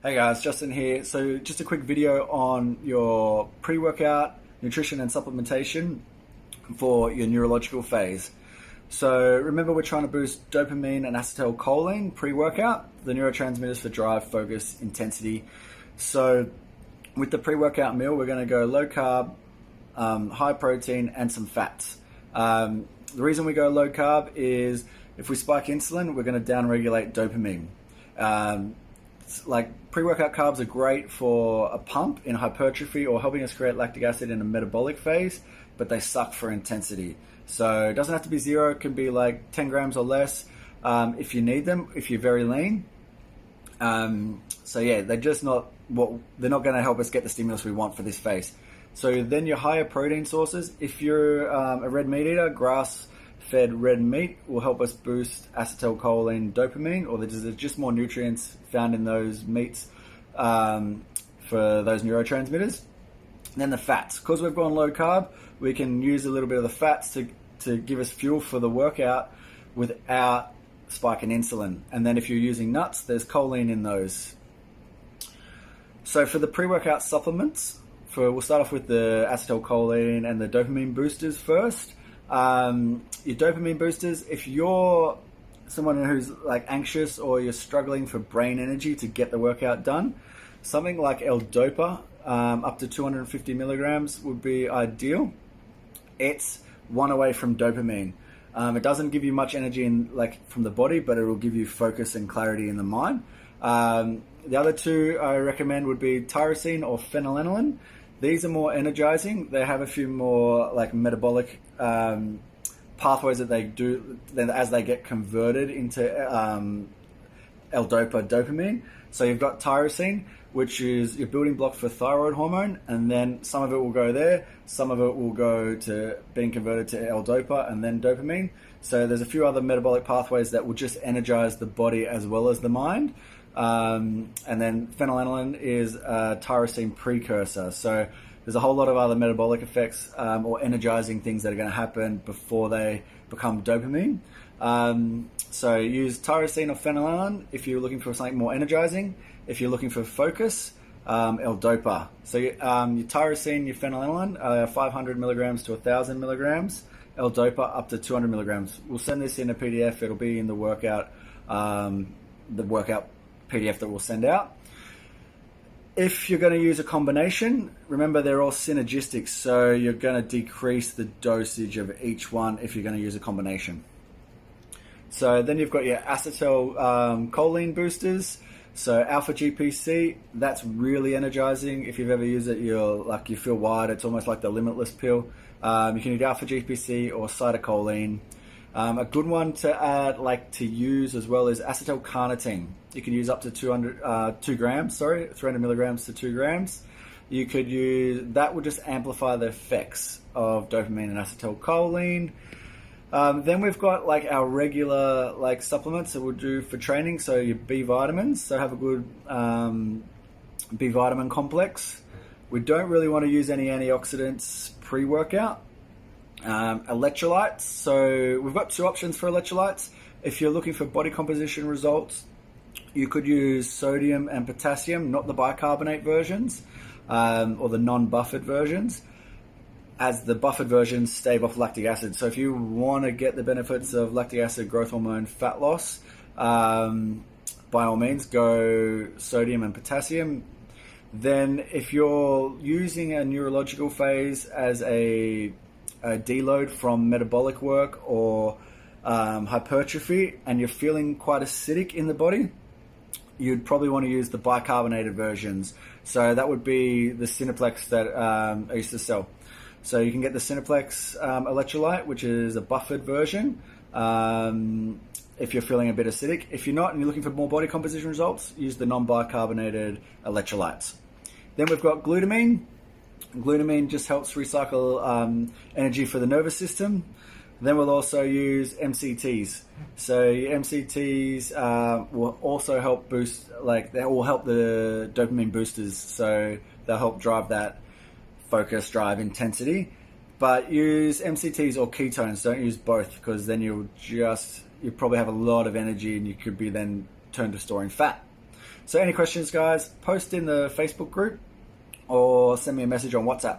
Hey guys, Justin here. So just a quick video on your pre-workout nutrition and supplementation for your neurological phase. So remember, we're trying to boost dopamine and acetylcholine pre-workout, the neurotransmitters for drive, focus, intensity. So with the pre-workout meal, we're going to go low carb, high protein, and some fats. The reason we go low carb is if we spike insulin, we're going to downregulate dopamine. Like pre-workout carbs are great for a pump in hypertrophy or helping us create lactic acid in a metabolic phase, but they suck for intensity. So it doesn't have to be zero, it can be like 10 grams or less if you need them, if you're very lean. So yeah, they're just not they're not going to help us get the stimulus we want for this phase. So then your higher protein sources, if you're a red meat eater, grass-fed red meat will help us boost acetylcholine, dopamine, or there's just more nutrients found in those meats for those neurotransmitters. And then the fats, because we've gone low carb, we can use a little bit of the fats to give us fuel for the workout without spiking insulin. And then if you're using nuts, there's choline in those. So for the pre-workout supplements, we'll start off with the acetylcholine and the dopamine boosters first. Your dopamine boosters, if you're someone who's like anxious or you're struggling for brain energy to get the workout done, something like L-Dopa, up to 250 milligrams would be ideal. It's one away from dopamine. It doesn't give you much energy from the body, but it will give you focus and clarity in the mind. The other two I recommend would be tyrosine or phenylalanine. These are more energizing. They have a few more like metabolic pathways that they do then as they get converted into L-Dopa dopamine. So you've got tyrosine, which is your building block for thyroid hormone, and then some of it will go there, some of it will go to being converted to L-Dopa and then dopamine. So there's a few other metabolic pathways that will just energize the body as well as the mind. And then phenylalanine is a tyrosine precursor. So there's a whole lot of other metabolic effects or energizing things that are going to happen before they become dopamine. So use tyrosine or phenylalanine if you're looking for something more energizing. If you're looking for focus, L-Dopa. So your tyrosine, your phenylalanine, 500 milligrams to 1,000 milligrams. L-Dopa up to 200 milligrams. We'll send this in a PDF. It'll be in the workout PDF that we'll send out. If you're going to use a combination, remember they're all synergistic, so you're going to decrease the dosage of each one if you're going to use a combination. So then you've got your acetylcholine boosters. So alpha GPC, that's really energizing. If you've ever used it, you feel wired. It's almost like the Limitless pill. You can use alpha GPC or cytocholine. A good one to use as well is acetylcarnitine. You can use up to 300 milligrams to 2 grams. You could use that, would just amplify the effects of dopamine and acetylcholine. Then we've got like our regular supplements that we'll do for training. So your B vitamins. So have a good B vitamin complex. We don't really want to use any antioxidants pre-workout. Electrolytes. So we've got two options for electrolytes. If you're looking for body composition results, you could use sodium and potassium, not the bicarbonate versions or the non-buffered versions, as the buffered versions stave off lactic acid. So if you want to get the benefits of lactic acid, growth hormone, fat loss, by all means go sodium and potassium. Then if you're using a neurological phase as a deload from metabolic work or hypertrophy, and you're feeling quite acidic in the body, you'd probably want to use the bicarbonated versions. So that would be the Cineplex that I used to sell. So you can get the Cineplex electrolyte, which is a buffered version, if you're feeling a bit acidic. If you're not and you're looking for more body composition results, use the non-bicarbonated electrolytes. Then we've got glutamine. Glutamine just helps recycle energy for the nervous system. Then we'll also use MCTs. So your MCTs will also help boost, they will help the dopamine boosters. So they'll help drive that focus, drive, intensity. But use MCTs or ketones. Don't use both, because then you probably have a lot of energy and you could be then turned to storing fat. So any questions, guys, post in the Facebook group or send me a message on WhatsApp.